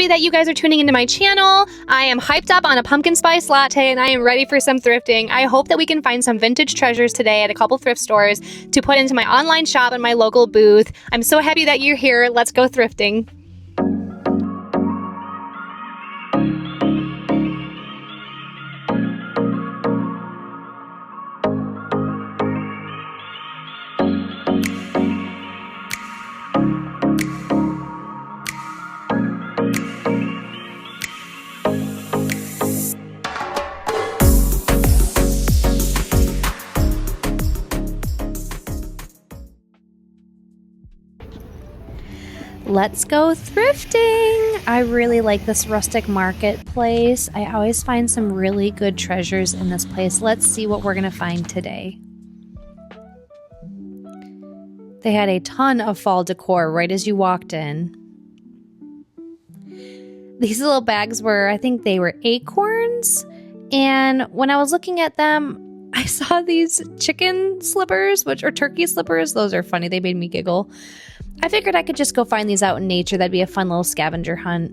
happy that you guys are tuning into my channel. I am hyped up on a pumpkin spice latte and I am ready for some thrifting. I hope that we can find some vintage treasures today at a couple thrift stores to put into my online shop and my local booth. I'm so happy that you're here. Let's go thrifting. Let's go thrifting. I really like this rustic marketplace. I always find some really good treasures in this place. Let's see what we're gonna find today. They had a ton of fall decor right as you walked in. These little bags were, I think they were acorns. And when I was looking at them, I saw these chicken slippers, which are turkey slippers. Those are funny. They made me giggle. I figured I could just go find these out in nature. That'd be a fun little scavenger hunt.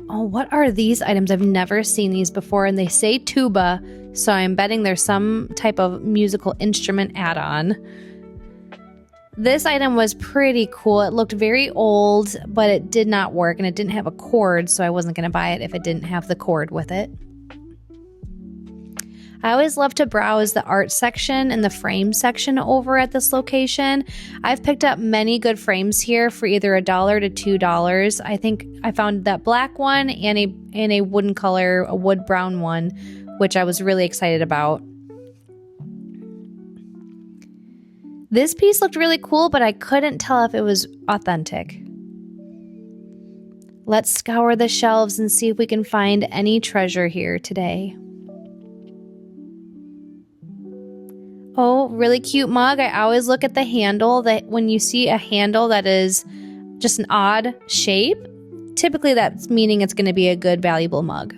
Oh, what are these items? I've never seen these before, and they say tuba, so I'm betting there's some type of musical instrument add-on. This item was pretty cool. It looked very old, but it did not work, and it didn't have a cord, so I wasn't going to buy it if it didn't have the cord with it. I always love to browse the art section and the frame section over at this location. I've picked up many good frames here for either $1 to $2. I think I found that black one and a wooden color, a wood brown one, which I was really excited about. This piece looked really cool, but I couldn't tell if it was authentic. Let's scour the shelves and see if we can find any treasure here today. Oh, really cute mug. I always look at the handle. That when you see a handle that is just an odd shape, typically that's meaning it's going to be a good, valuable mug.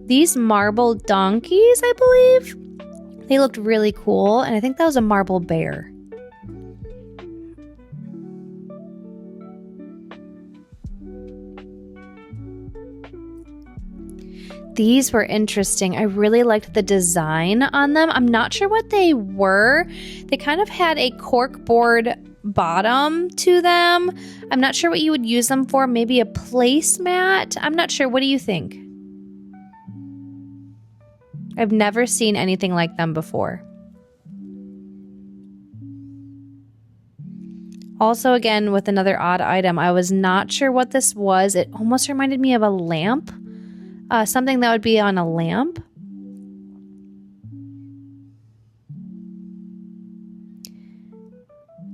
These marble donkeys, I believe, they looked really cool, and I think that was a marble bear. These were interesting. I really liked the design on them. I'm not sure what they were. They kind of had a cork board bottom to them. I'm not sure what you would use them for. Maybe a placemat? I'm not sure. What do you think? I've never seen anything like them before. Also, again, with another odd item, I was not sure what this was. It almost reminded me of a lamp. Something that would be on a lamp.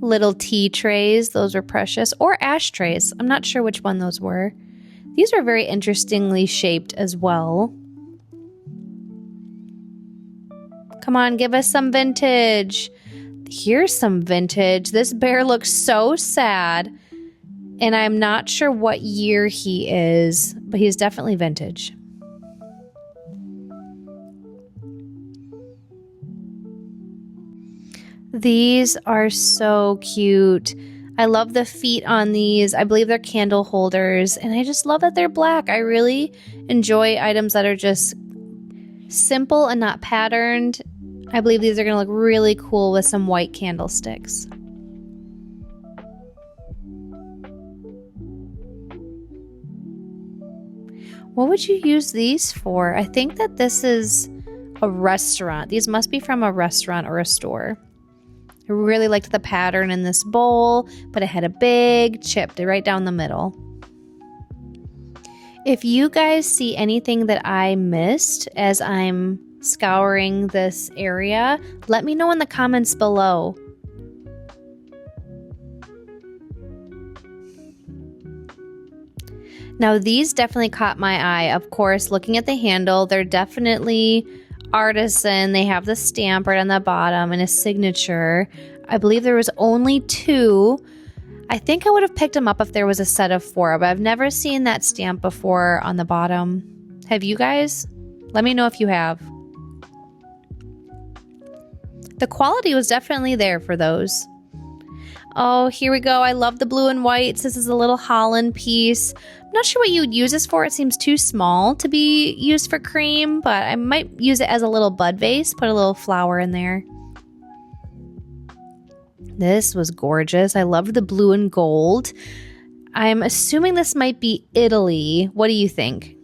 Little tea trays, those are precious. Or ashtrays. I'm not sure which one those were. These are very interestingly shaped as well. Come on, give us some vintage. Here's some vintage. This bear looks so sad. And I'm not sure what year he is, but he's definitely vintage. These are so cute. I love the feet on these. I believe they're candle holders, and I just love that they're black. I really enjoy items that are just simple and not patterned. I believe these are going to look really cool with some white candlesticks. What would you use these for? I think that this is a restaurant. These must be from a restaurant or a store. I really liked the pattern in this bowl, but it had a big chip right down the middle. If you guys see anything that I missed as I'm scouring this area, let me know in the comments below. Now, these definitely caught my eye. Of course, looking at the handle, they're definitely artisan. They have the stamp right on the bottom and a signature. I believe there was only 2. I think I would have picked them up if there was a set of 4, but I've never seen that stamp before on the bottom. Have you guys? Let me know if you have. The quality was definitely there for those. Oh, here we go. I love the blue and whites. This is a little Holland piece. I'm not sure what you would use this for. It seems too small to be used for cream, but I might use it as a little bud vase. Put a little flower in there. This was gorgeous. I loved the blue and gold. I'm assuming this might be Italy. What do you think?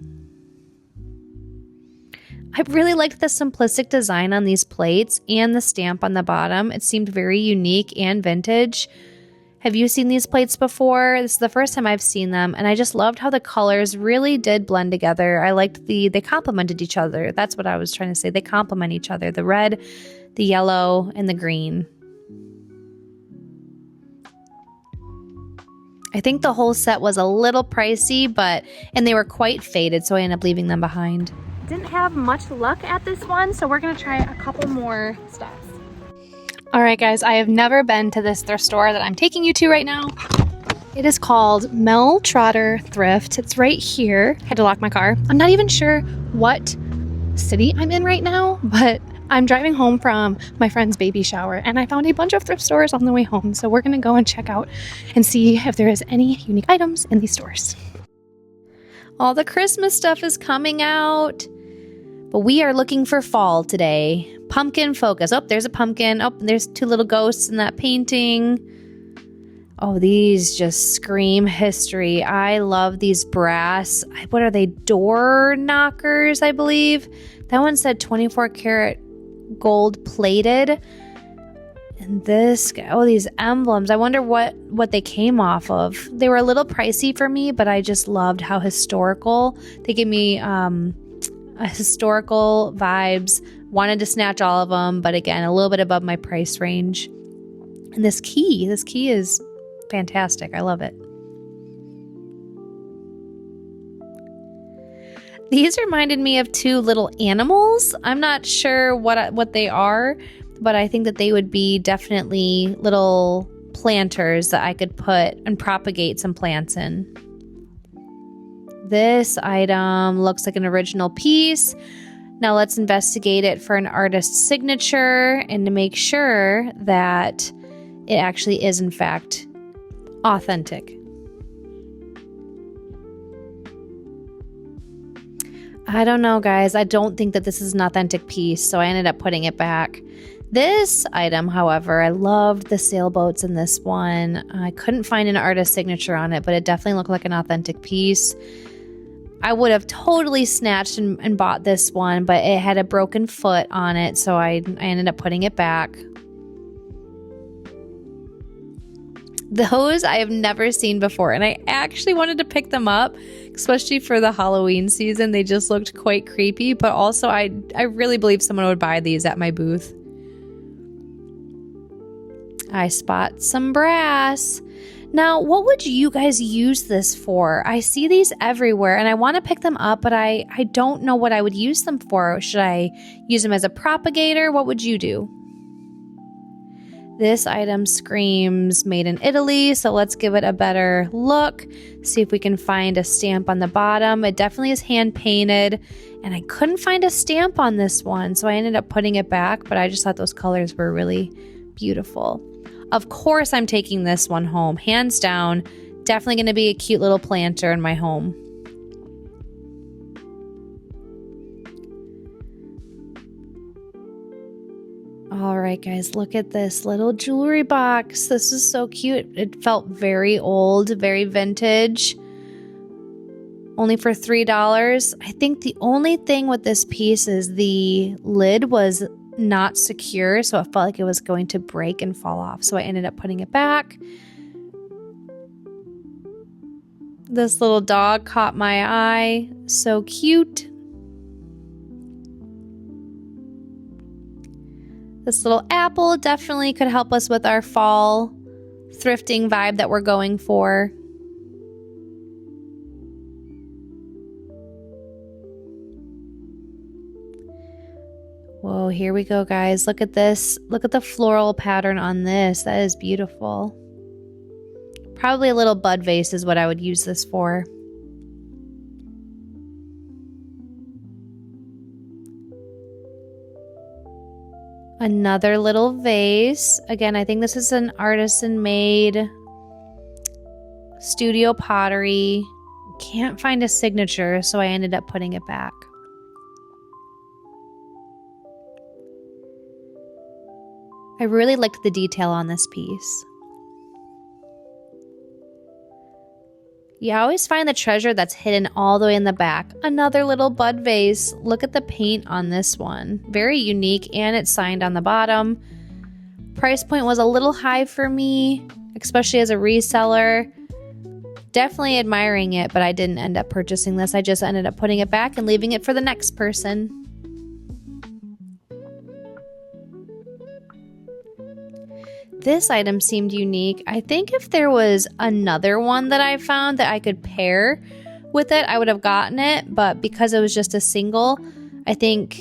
I really liked the simplistic design on these plates and the stamp on the bottom. It seemed very unique and vintage. Have you seen these plates before? This is the first time I've seen them, and I just loved how the colors really did blend together. I liked they complemented each other. That's what I was trying to say. They complement each other. The red, the yellow, and the green. I think the whole set was a little pricey, and they were quite faded, so I ended up leaving them behind. Didn't have much luck at this one, so we're gonna try a couple more stuffs. All right, guys, I have never been to this thrift store that I'm taking you to right now. It is called Mel Trotter Thrift. It's right here. Had to lock my car. I'm not even sure what city I'm in right now, but I'm driving home from my friend's baby shower, and I found a bunch of thrift stores on the way home, so we're gonna go and check out and see if there is any unique items in these stores. All the Christmas stuff is coming out. But we are looking for fall today. Pumpkin focus. Oh, there's a pumpkin. Oh, there's two little ghosts in that painting. Oh, these just scream history. I love these brass. What are they? Door knockers, I believe. That one said 24 karat gold plated. And this, oh, these emblems. I wonder what they came off of. They were a little pricey for me, but I just loved how historical. They gave me historical vibes. Wanted to snatch all of them, but again, a little bit above my price range. And this key is fantastic. I love it. These reminded me of two little animals. I'm not sure what they are, but I think that they would be definitely little planters that I could put and propagate some plants in. This item looks like an original piece. Now let's investigate it for an artist's signature and to make sure that it actually is in fact authentic. I don't know, guys. I don't think that this is an authentic piece, so I ended up putting it back. This item, however, I loved the sailboats in this one. I couldn't find an artist signature on it, but it definitely looked like an authentic piece. I would have totally snatched and bought this one, but it had a broken foot on it, so I ended up putting it back. Those I have never seen before, and I actually wanted to pick them up, especially for the Halloween season. They just looked quite creepy, but also I really believe someone would buy these at my booth. I spot some brass. Now, what would you guys use this for? I see these everywhere, and I want to pick them up, but I don't know what I would use them for. Should I use them as a propagator? What would you do? This item screams made in Italy, so let's give it a better look. See if we can find a stamp on the bottom. It definitely is hand painted, and I couldn't find a stamp on this one, so I ended up putting it back, but I just thought those colors were really beautiful. Of course, I'm taking this one home, hands down. Definitely going to be a cute little planter in my home. All right, guys, look at this little jewelry box. This is so cute. It felt very old, very vintage. Only for $3. I think the only thing with this piece is the lid was not secure, so it felt like it was going to break and fall off. So I ended up putting it back. This little dog caught my eye. So cute. This little apple definitely could help us with our fall thrifting vibe that we're going for. Whoa, here we go, guys. Look at this. Look at the floral pattern on this. That is beautiful. Probably a little bud vase is what I would use this for. Another little vase. Again, I think this is an artisan-made studio pottery. Can't find a signature, so I ended up putting it back. I really liked the detail on this piece. You always find the treasure that's hidden all the way in the back. Another little bud vase. Look at the paint on this one. Very unique, and it's signed on the bottom. Price point was a little high for me, especially as a reseller. Definitely admiring it, but I didn't end up purchasing this. I just ended up putting it back and leaving it for the next person. This item seemed unique. I think if there was another one that I found that I could pair with it, I would have gotten it. But because it was just a single, I think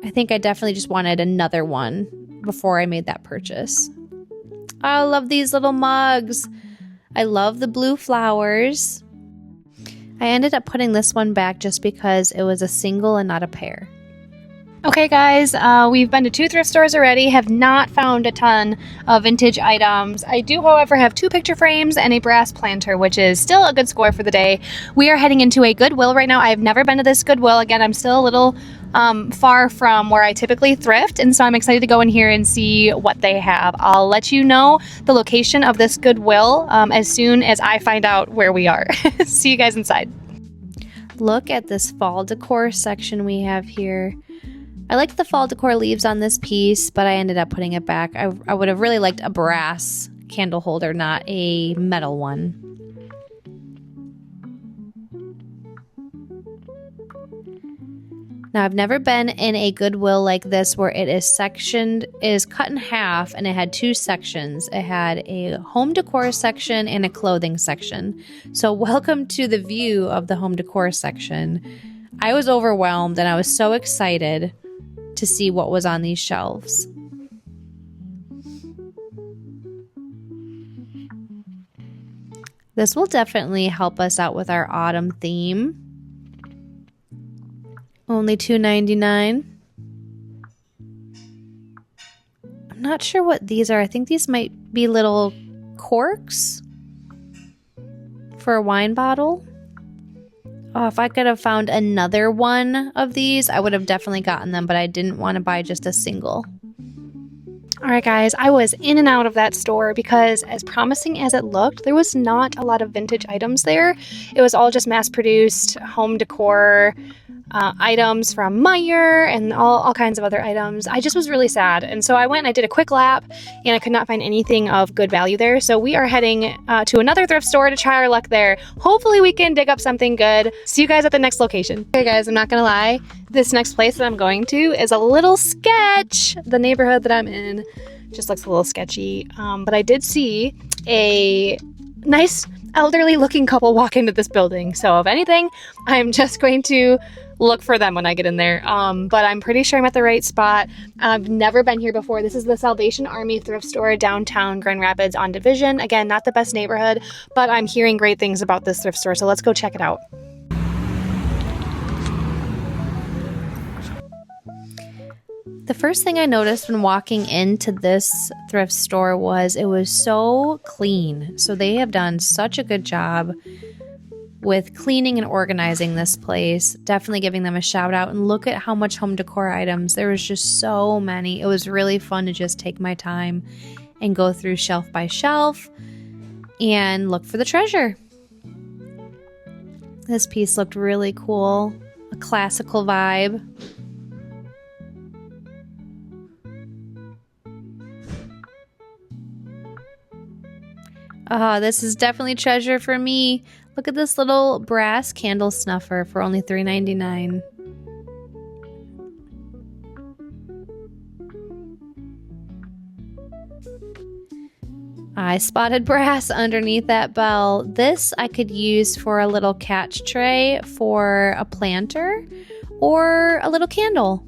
I definitely just wanted another one before I made that purchase. I love these little mugs. I love the blue flowers. I ended up putting this one back just because it was a single and not a pair. Okay guys, we've been to 2 thrift stores already, have not found a ton of vintage items. I do, however, have 2 picture frames and a brass planter, which is still a good score for the day. We are heading into a Goodwill right now. I've never been to this Goodwill. Again, I'm still a little far from where I typically thrift, and so I'm excited to go in here and see what they have. I'll let you know the location of this Goodwill as soon as I find out where we are. See you guys inside. Look at this fall decor section we have here. I liked the fall decor leaves on this piece, but I ended up putting it back. I would have really liked a brass candle holder, not a metal one. Now, I've never been in a Goodwill like this where it is sectioned, it is cut in half, and it had 2 sections. It had a home decor section and a clothing section. So welcome to the view of the home decor section. I was overwhelmed and I was so excited to see what was on these shelves. This will definitely help us out with our autumn theme. Only $2.99. I'm not sure what these are. I think these might be little corks for a wine bottle. Oh, if I could have found another one of these, I would have definitely gotten them, but I didn't want to buy just a single. All right, guys, I was in and out of that store because as promising as it looked, there was not a lot of vintage items there. It was all just mass-produced home decor items from Meyer and all kinds of other items. I just was really sad. And so I went and I did a quick lap and I could not find anything of good value there. So we are heading to another thrift store to try our luck there. Hopefully we can dig up something good. See you guys at the next location. Okay guys, I'm not gonna lie. This next place that I'm going to is a little sketch. The neighborhood that I'm in just looks a little sketchy. But I did see a nice elderly looking couple walk into this building. So if anything, I'm just going to look for them when I get in there. But I'm pretty sure I'm at the right spot. I've never been here before. This is the Salvation Army thrift store downtown Grand Rapids on Division. Again, not the best neighborhood, but I'm hearing great things about this thrift store. So let's go check it out. The first thing I noticed when walking into this thrift store was it was so clean. So they have done such a good job with cleaning and organizing this place. Definitely giving them a shout out. And look at how much home decor items. There was just so many. It was really fun to just take my time and go through shelf by shelf and look for the treasure. This piece looked really cool. A classical vibe. Oh, this is definitely treasure for me. Look at this little brass candle snuffer for only $3.99. I spotted brass underneath that bell. This I could use for a little catch tray for a planter or a little candle.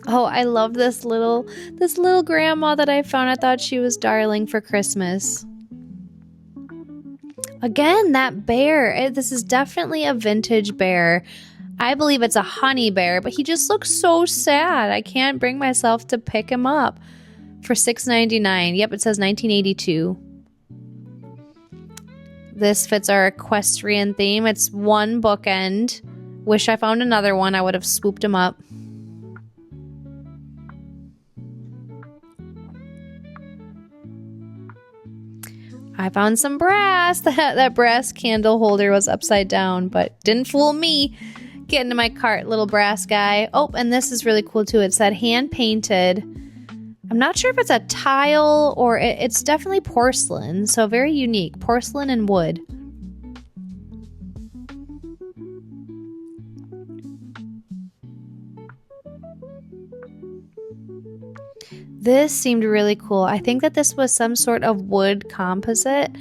Oh, I love this little grandma that I found. I thought she was darling for Christmas. Again, that bear. This is definitely a vintage bear. I believe it's a honey bear, but he just looks so sad. I can't bring myself to pick him up for $6.99. Yep, it says 1982. This fits our equestrian theme. It's one bookend. Wish I found another one. I would have swooped him up. I found some brass. That brass candle holder was upside down, but didn't fool me. Get into my cart, little brass guy. Oh, and this is really cool too. It said hand painted. I'm not sure if it's a tile or it's definitely porcelain, so very unique. Porcelain and wood. This seemed really cool. I think that this was some sort of wood composite,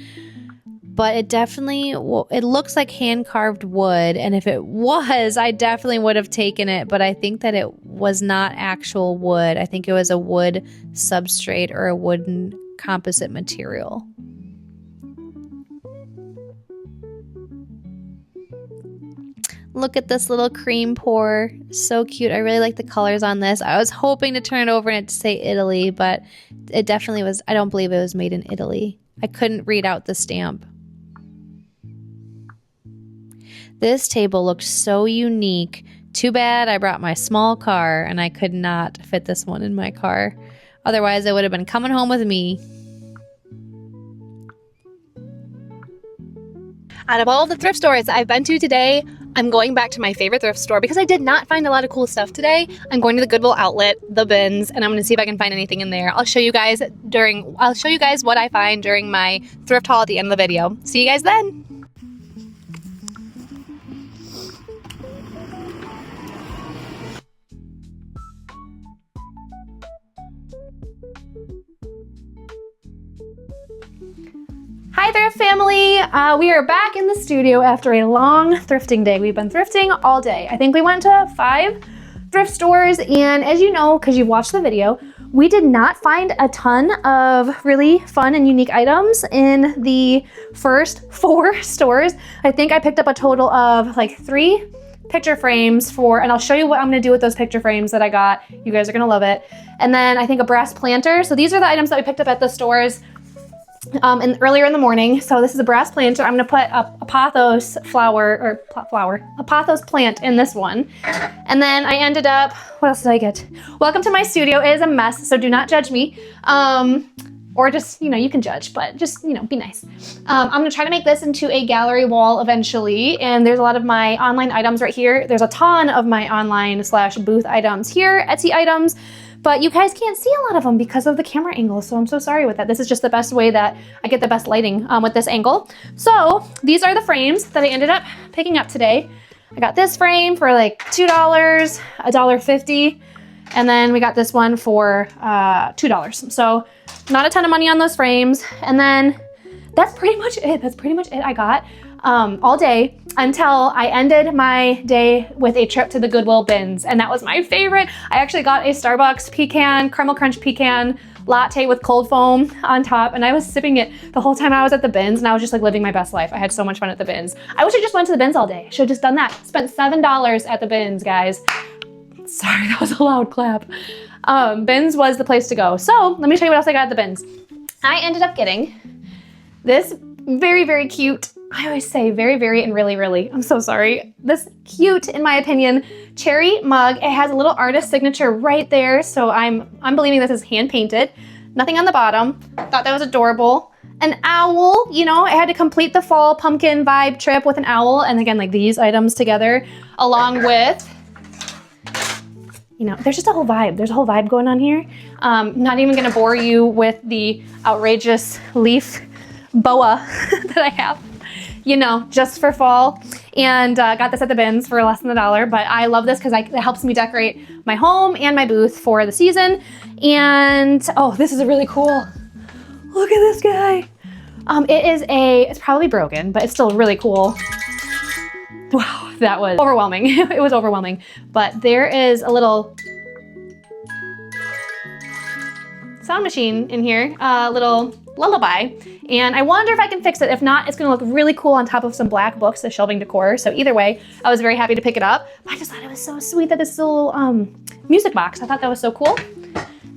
but it definitely, it looks like hand-carved wood, and if it was, I definitely would have taken it, but I think that it was not actual wood. I think it was a wood substrate or a wooden composite material. Look at this little cream pour. So cute. I really like the colors on this. I was hoping to turn it over and it to say Italy, but it definitely was. I don't believe it was made in Italy. I couldn't read out the stamp. This table looked so unique. Too bad I brought my small car and I could not fit this one in my car. Otherwise, it would have been coming home with me. Out of all of the thrift stores I've been to today, I'm going back to my favorite thrift store because I did not find a lot of cool stuff today. I'm going to the Goodwill outlet, the bins, and I'm going to see if I can find anything in there. I'll show you guys what I find during my thrift haul at the end of the video. See you guys then. Hi Thrift family! We are back in the studio after a long thrifting day. We've been thrifting all day. I think we went to 5 thrift stores, and as you know, because you've watched the video, we did not find a ton of really fun and unique items in the first 4 stores. I think I picked up a total of like 3 picture frames and I'll show you what I'm gonna do with those picture frames that I got. You guys are gonna love it. And then I think a brass planter. So these are the items that we picked up at the stores earlier in the morning. So this is a brass planter. I'm gonna put a pothos pothos plant in this one. And then I ended up, what else did I get? Welcome to my studio. It is a mess, so do not judge me. Or just, you can judge, but just, be nice. I'm gonna try to make this into a gallery wall eventually, and there's a lot of my online items right here. There's a ton of my online / booth items here, Etsy items, but you guys can't see a lot of them because of the camera angle, so I'm so sorry with that. This is just the best way that I get the best lighting with this angle. So these are the frames that I ended up picking up today. I got this frame for like $2, $1.50, and then we got this one for $2. So not a ton of money on those frames. And then that's pretty much it. That's pretty much it I got all day until I ended my day with a trip to the Goodwill bins. And that was my favorite. I actually got a Starbucks caramel crunch pecan latte with cold foam on top. And I was sipping it the whole time I was at the bins. And I was just like living my best life. I had so much fun at the bins. I wish I just went to the bins all day. Should have just done that. Spent $7 at the bins, guys. Sorry, that was a loud clap. Bins was the place to go. So let me show you what else I got at the bins. I ended up getting this very, very cute, I always say very, very and really, really, I'm so sorry. This cute, in my opinion, cherry mug. It has a little artist signature right there. So I'm believing this is hand painted. Nothing on the bottom. Thought that was adorable. An owl, I had to complete the fall pumpkin vibe trip with an owl. And again, like these items together, along with, there's just a whole vibe. There's a whole vibe going on here. Not even gonna bore you with the outrageous leaf boa that I have, just for fall. And got this at the bins for less than $1. But I love this because it helps me decorate my home and my booth for the season. And, oh, this is really cool. Look at this guy. It's probably broken, but it's still really cool. Wow, that was overwhelming. It was overwhelming. But there is a little sound machine in here, a little Lullaby, and I wonder if I can fix it. If not, it's gonna look really cool on top of some black books, the shelving decor. So either way, I was very happy to pick it up. I just thought it was so sweet that this little music box. I thought that was so cool.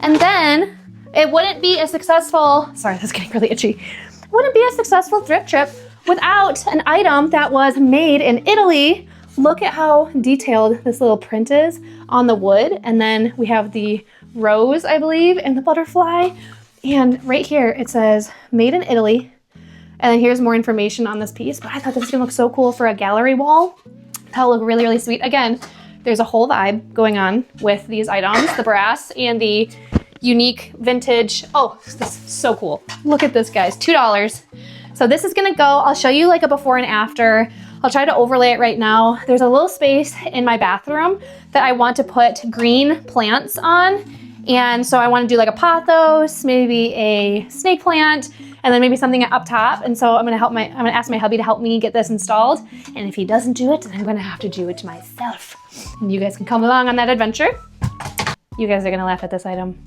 And then it wouldn't be a successful, sorry, that's getting really itchy. It wouldn't be a successful thrift trip without an item that was made in Italy. Look at how detailed this little print is on the wood. And then we have the rose, I believe, and the butterfly. And right here, it says made in Italy. And then here's more information on this piece. But I thought this was gonna look so cool for a gallery wall. That'll look really, really sweet. Again, there's a whole vibe going on with these items, the brass and the unique vintage. Oh, this is so cool. Look at this, guys, $2. So this is gonna go, I'll show you like a before and after. I'll try to overlay it right now. There's a little space in my bathroom that I want to put green plants on. And so I want to do like a pothos, maybe a snake plant, and then maybe something up top. And so I'm gonna ask my hubby to help me get this installed. And if he doesn't do it, then I'm gonna have to do it myself. And you guys can come along on that adventure. You guys are gonna laugh at this item.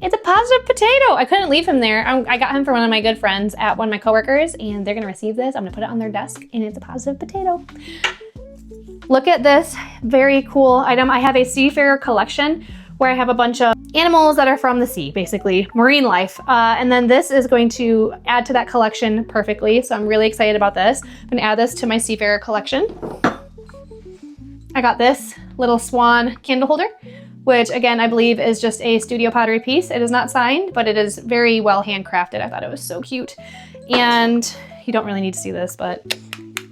It's a positive potato. I couldn't leave him there. I got him for one of my good friends at one of my coworkers, and they're gonna receive this. I'm gonna put it on their desk, and it's a positive potato. Look at this very cool item. I have a seafarer collection where I have a bunch of animals that are from the sea, basically marine life. And then this is going to add to that collection perfectly. So I'm really excited about this. I'm gonna add this to my seafarer collection. I got this little swan candle holder, which again, I believe is just a studio pottery piece. It is not signed, but it is very well handcrafted. I thought it was so cute. And you don't really need to see this, but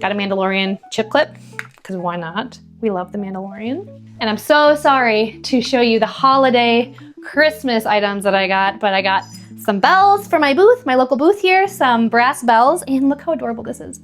got a Mandalorian chip clip, because why not? We love the Mandalorian. And I'm so sorry to show you the holiday Christmas items that I got, but I got some bells for my booth, my local booth here, some brass bells, and look how adorable this is.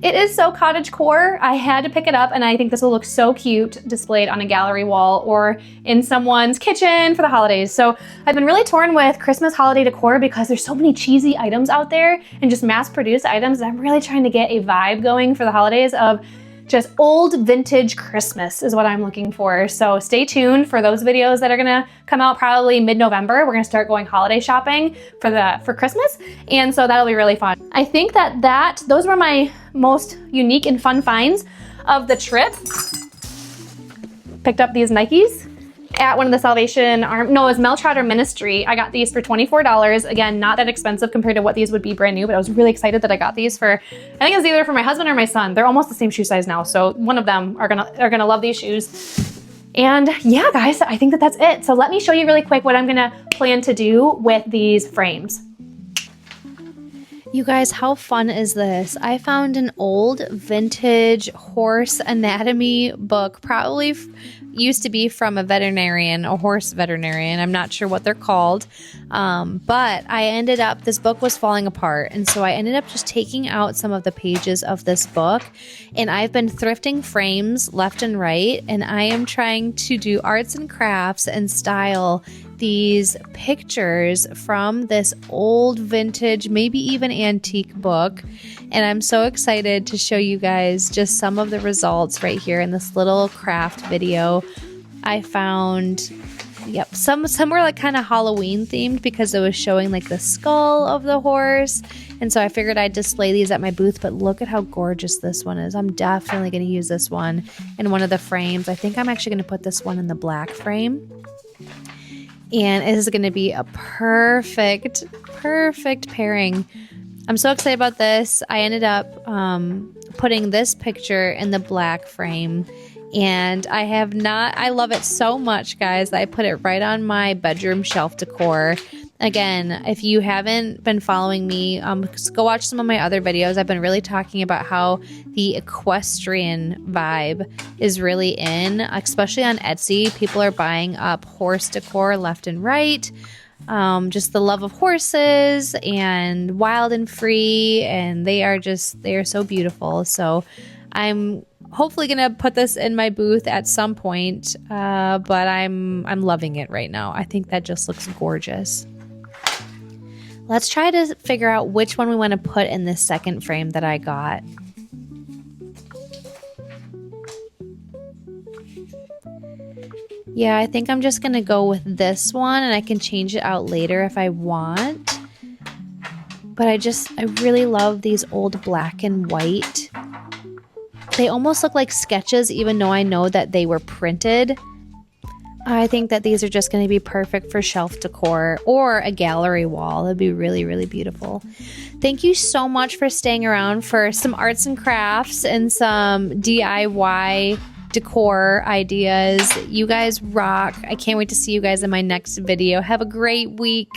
It is so cottagecore. I had to pick it up, and I think this will look so cute displayed on a gallery wall or in someone's kitchen for the holidays. So I've been really torn with Christmas holiday decor because there's so many cheesy items out there and just mass-produced items. I'm really trying to get a vibe going for the holidays of just old vintage Christmas is what I'm looking for. So stay tuned for those videos that are gonna come out probably mid-November. We're gonna start going holiday shopping for Christmas. And so that'll be really fun. I think those were my most unique and fun finds of the trip. Picked up these Nikes at one of the Salvation Army, no, it was Meltrotter Ministry. I got these for $24. Again, not that expensive compared to what these would be brand new, but I was really excited that I got these for, I think it was either for my husband or my son. They're almost the same shoe size now, so one of them are gonna love these shoes. And yeah, guys, I think that's it. So let me show you really quick what I'm gonna plan to do with these frames. You guys, how fun is this? I found an old vintage horse anatomy book, probably used to be from a veterinarian, a horse veterinarian. I'm not sure what they're called. But this book was falling apart. And so I ended up just taking out some of the pages of this book. And I've been thrifting frames left and right. And I am trying to do arts and crafts and style these pictures from this old vintage, maybe even antique book. And I'm so excited to show you guys just some of the results right here in this little craft video. I found, some were like kind of Halloween themed because it was showing like the skull of the horse. And so I figured I'd display these at my booth, but look at how gorgeous this one is. I'm definitely going to use this one in one of the frames. I think I'm actually going to put this one in the black frame. And it is going to be a perfect pairing. I'm so excited about this. I ended up putting this picture in the black frame. And I love it so much, guys, that I put it right on my bedroom shelf decor. Again, if you haven't been following me, go watch some of my other videos. I've been really talking about how the equestrian vibe is really in, especially on Etsy. People are buying up horse decor left and right. Just the love of horses and wild and free, and they are so beautiful. So I'm hopefully gonna put this in my booth at some point, but I'm loving it right now. I think that just looks gorgeous. Let's try to figure out which one we want to put in this second frame that I got. Yeah, I think I'm just going to go with this one, and I can change it out later if I want. But I really love these old black and white. They almost look like sketches, even though I know that they were printed. I think that these are just going to be perfect for shelf decor or a gallery wall. That'd be really, really beautiful. Thank you so much for staying around for some arts and crafts and some DIY decor ideas. You guys rock. I can't wait to see you guys in my next video. Have a great week.